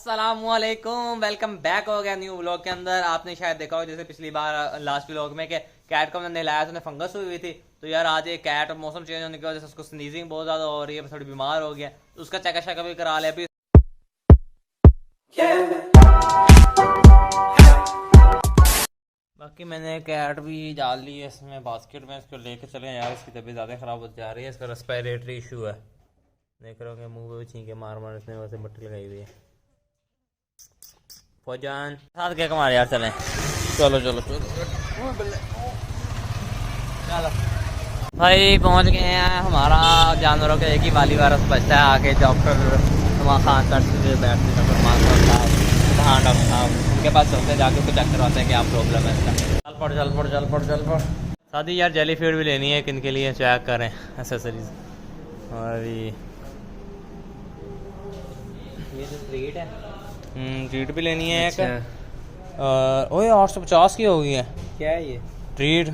अस्सलामुअलैकुम, welcome back हो गया न्यू व्लॉग के अंदर। आपने शायद देखा हो जैसे पिछली बार लास्ट व्लॉग में कि कैट को मैंने लाया तो उन्हें फंगस हुई थी। तो यार आज एक कैट मौसम चेंज होने की वजह से उसको स्नीजिंग बहुत ज़्यादा हो रही है, थोड़ी बीमार हो गया, तो उसका चेकअप भी करा लिया अभी। बाकी मैंने कैट भी डाल ली है इसमें बास्केट में, इसको लेके चले यार। इसकी तबीयत ज़्यादा ख़राब होती जा रही है, इसका रेस्पिरेटरी इशू है। देख रहे हो कि मुंह पे छींके मार मार इसने वैसे मट्टी लगाई हुई है। फौजान साथ क्या कमार यार, चलें चलो चलो चलो चलो भाई पहुंच गए हैं। हमारा जानवरों के एक ही वाली वारस बचता है, आगे डॉक्टर खान सर से बैठते डॉक्टर साहब, हाँ डॉक्टर साहब उनके पास चलते हैं, जाके उसको चेक करवाते हैं क्या प्रॉब्लम है इसका। चल पड़ शादी यार। जेली फीड भी लेनी है, किन के लिए चेक करें एसेसरीज। और ये तो ट्रीट है, ट्रीट भी लेनी है। अच्छा। ओए 850 की हो गई है। क्या है ये ट्रीट?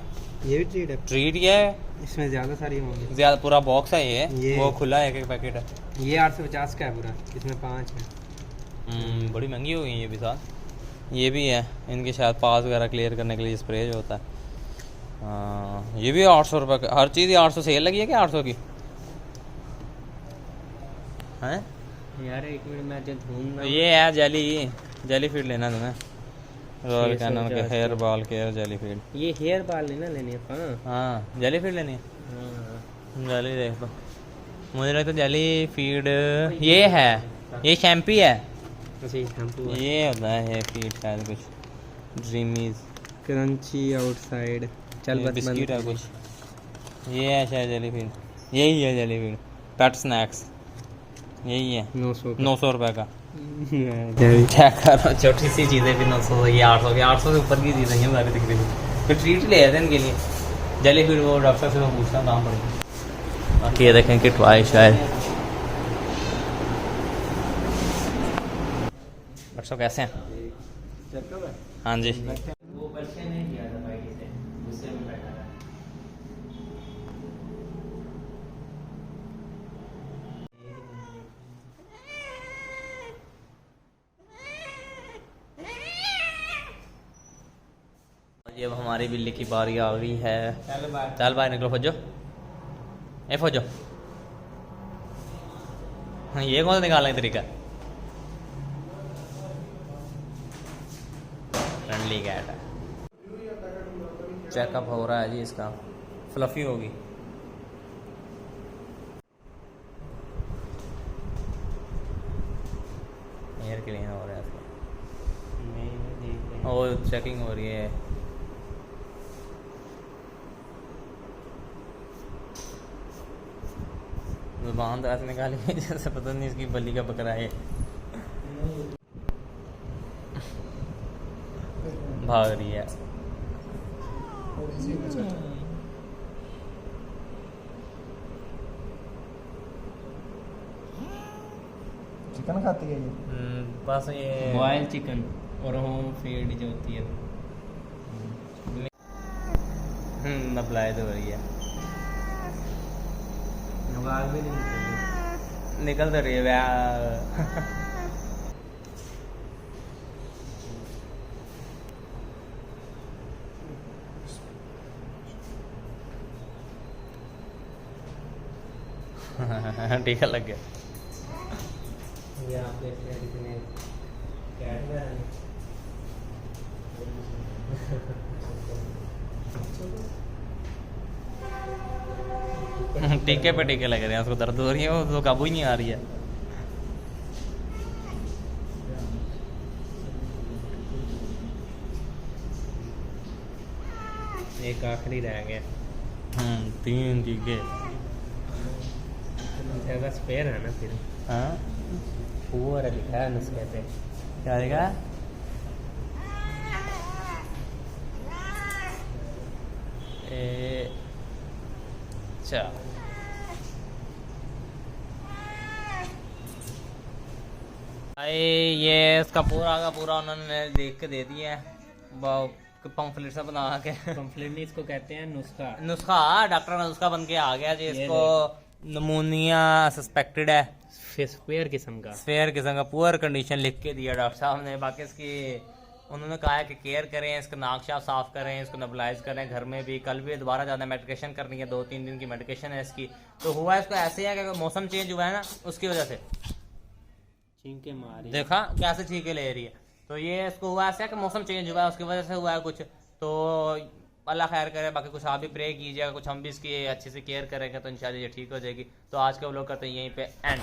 ये भी ट्रीट है। ट्रीट क्या है? इसमें ज़्यादा सारी होंगी, ज़्यादा पूरा बॉक्स है ये वो खुला है, एक पैकेट है। ये 850 का है पूरा, इसमें 5 है। बड़ी महंगी हो गई है ये भी साथ। ये भी है, इनके शायद पास वगैरह क्लियर करने के लिए स्प्रे जो होता है। ये भी 800 रुपये का, हर चीज़ 800 सेल लगी है क्या 800 की है यार? एक मिनट मैं ढूंढ। ये है जेली फीड लेना तुम्हें, रॉयल कैनन के हेयर बाल केयर जेली फीड। ये हेयर बाल लेनी है। हाँ जेली फीड लेनी है। जेली देख लो, मुझे लगता है जेली फीड ये है, ये शैम्पी है। ये होता है ये फीड शायद कुछ ड्रीमीज क्रंची आउटसाइड। चल बस बिस्किट है कुछ, ये है शायद जेली फीड, यही है जेली फीड। पेट स्नैक्स यही है, 900 रुपये का। चेक करो, छोटी सी चीज़ें भी 900, ये 800 की, 800 से ऊपर की चीज़ें हैं सारी दिख रही थी। फिर ट्रीट ले आते हैं इनके लिए जेली फीड। वो डॉक्टर से मैं पूछता हूँ कहाँ पड़ेगा। बाकी ये देखें कि ट्वाई शायद। डॉक्टर साहब कैसे हैं? हाँ जी। वो बच्चे नहीं किया था भाई से, गुस्से में बैठा था। ये अब हमारी बिल्ली की बारी आ गई है। चल भाई निकलो फौजो, ए फौजो। हाँ ये कौन सा निकालने का तरीका? फ्रेंडली कैट है। चेकअप हो रहा है जी इसका, फ्लफी होगी। हेयर क्लीन हो रहा है इसका, और चेकिंग हो रही है। जुबान तो ऐसे निकाली जैसे पता नहीं इसकी बली का बकरा है। भाग रही है। चिकन खाती है ये? बस ये बॉयल चिकन और होम फीड जो होती है अप्लाई तो हो रही है। भी निकल तो रही है व्याह। टीका लग गया। ये आप देख रहे हैं कितने कैट है। टीके पे टीके लग रहे हैं, उसको दर्द हो रही है, वो तो काबू ही नहीं आ रही है। एक आखिरी रह गया। 3 टीके जगह स्पेयर है ना फिर। हाँ पूरा लिखा है नुस्खे पे, क्या लिखा? अच्छा भाई ये इसका पूरा का पूरा उन्होंने देख के दे दिया है, पंफलेट सा बना के। पंफलेट नहीं इसको कहते हैं, नुस्खा। डॉक्टर का नुस्खा बन के आ गया जी। इसको नमूनिया सस्पेक्टेड है, स्फेयर किस्म का, फेयर किस्म का, पुअर कंडीशन लिख के दिया डॉक्टर साहब ने। बाकी इसकी उन्होंने कहा है कि केयर करें, इसका नाक शाफ साफ करें, इसको नेबुलाइज करें घर में भी। कल भी दोबारा ज़्यादा मेडिकेशन करनी है, 2-3 दिन की मेडिकेशन है इसकी। तो हुआ इसको ऐसे है कि मौसम चेंज हुआ है ना, उसकी वजह से छींके मारी, देखा कैसे छींके ले रही है। तो ये इसको हुआ ऐसा है कि मौसम चेंज हुआ है, उसकी वजह से हुआ है कुछ। तो अल्लाह खैर करे। बाकी कुछ आप भी प्रे कीजिएगा, कुछ हम भी इसकी अच्छे से केयर करेंगे तो इंशाल्लाह ये ठीक हो जाएगी। तो आज का व्लॉग करते हैं यहीं पे एंड।